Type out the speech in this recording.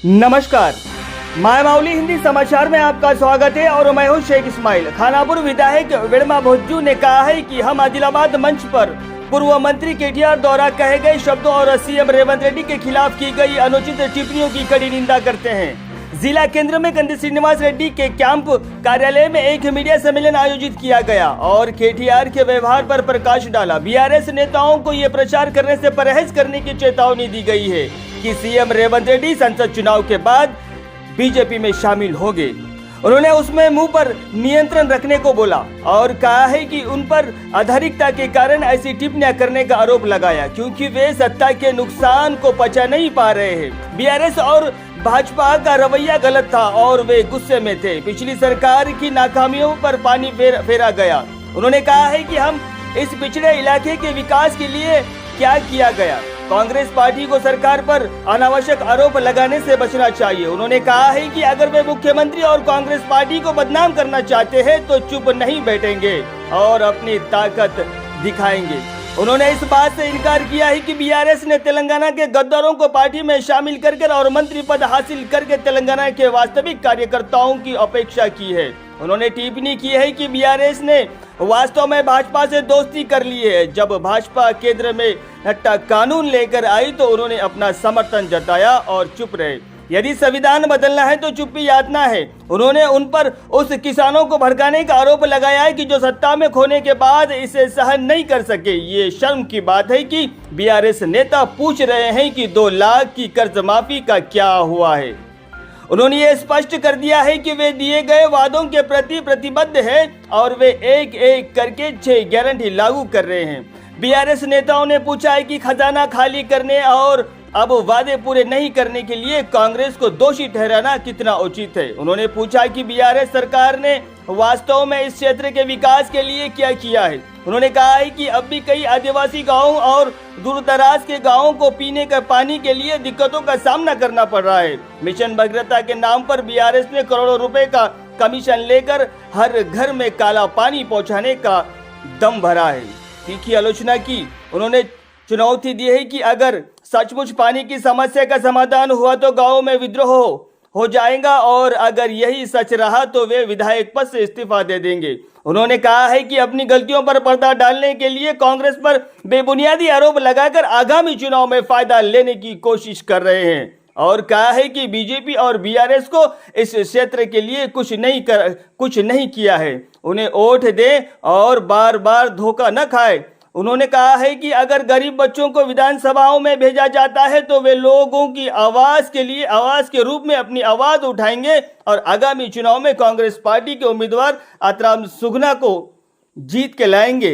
नमस्कार, मायमावली हिंदी समाचार में आपका स्वागत है और मैं हूं शेख इस्माइल। खानापुर विधायक विरमा भोज्जू ने कहा है कि हम आदिलाबाद मंच पर पूर्व मंत्री केटीआर द्वारा कहे गए शब्दों और सीएम रेवंत रेड्डी के खिलाफ की गई अनुचित टिप्पणियों की कड़ी निंदा करते हैं। जिला केंद्र में कंदी श्रीनिवास रेड्डी के कैंप कार्यालय में एक मीडिया सम्मेलन आयोजित किया गया और केटीआर के व्यवहार पर प्रकाश डाला। बीआरएस नेताओं को ये प्रचार करने से परहेज करने की चेतावनी दी गई है कि सीएम रेवंत रेड्डी संसद चुनाव के बाद बीजेपी में शामिल होंगे। उन्होंने उसमें मुंह पर नियंत्रण रखने को बोला और कहा है कि उन पर अधारिकता के कारण ऐसी टिप्पणियां करने का आरोप लगाया क्योंकि वे सत्ता के नुकसान को पचा नहीं पा रहे हैं। बीआरएस और भाजपा का रवैया गलत था और वे गुस्से में थे। पिछली सरकार की नाकामियों पर पानी फेरा गया। उन्होंने कहा है कि हम इस पिछड़े इलाके के विकास के लिए क्या किया गया। कांग्रेस पार्टी को सरकार पर अनावश्यक आरोप लगाने से बचना चाहिए। उन्होंने कहा है कि अगर वे मुख्यमंत्री और कांग्रेस पार्टी को बदनाम करना चाहते हैं तो चुप नहीं बैठेंगे और अपनी ताकत दिखाएंगे। उन्होंने इस बात से इनकार किया है कि बीआरएस ने तेलंगाना के गद्दारों को पार्टी में शामिल करके और मंत्री पद हासिल करके तेलंगाना के वास्तविक कार्यकर्ताओं की अपेक्षा की है। उन्होंने टिप्पणी की है कि बीआरएस ने वास्तव में भाजपा से दोस्ती कर ली है। जब भाजपा केंद्र में नट्टा कानून लेकर आई तो उन्होंने अपना समर्थन जताया और चुप रहे। यदि संविधान बदलना है तो चुप्पी यातना है। उन्होंने उन पर उस किसानों को भड़काने का आरोप लगाया है कि जो सत्ता में खोने के बाद इसे सहन नहीं कर सके। ये शर्म की बात है कि बीआरएस नेता पूछ रहे हैं कि 2 लाख की कर्ज माफी का क्या हुआ है। उन्होंने ये स्पष्ट कर दिया है कि वे दिए गए वादों के प्रति प्रतिबद्ध हैं और वे एक एक करके 6 गारंटी लागू कर रहे हैं। बीआरएस नेताओं ने पूछा है कि खजाना खाली करने और अब वादे पूरे नहीं करने के लिए कांग्रेस को दोषी ठहराना कितना उचित है। उन्होंने पूछा कि बीआरएस सरकार ने वास्तव में इस क्षेत्र के विकास के लिए क्या किया है। उन्होंने कहा है कि अब भी कई आदिवासी गांवों और दूरदराज के गांवों को पीने के पानी के लिए दिक्कतों का सामना करना पड़ रहा है। मिशन भगीरथ के नाम पर बीआरएस ने करोड़ों रुपए का कमीशन लेकर हर घर में काला पानी पहुंचाने का दम भरा है। तीखी आलोचना की। उन्होंने चुनौती दी है कि अगर सचमुच पानी की समस्या का समाधान हुआ तो गांवों में विद्रोह हो जाएगा और अगर यही सच रहा तो वे विधायक पद से इस्तीफा दे देंगे। उन्होंने कहा है कि अपनी गलतियों पर पर्दा डालने के लिए कांग्रेस पर बेबुनियादी आरोप लगाकर आगामी चुनाव में फायदा लेने की कोशिश कर रहे हैं और कहा है कि बीजेपी और बीआरएस को इस क्षेत्र के लिए कुछ नहीं किया है। उन्हें वोट दें और बार बार धोखा न खाए। उन्होंने कहा है कि अगर गरीब बच्चों को विधानसभाओं में भेजा जाता है तो वे लोगों की आवाज के रूप में अपनी आवाज उठाएंगे और आगामी चुनाव में कांग्रेस पार्टी के उम्मीदवार आत्राम सुगना को जीत के लाएंगे।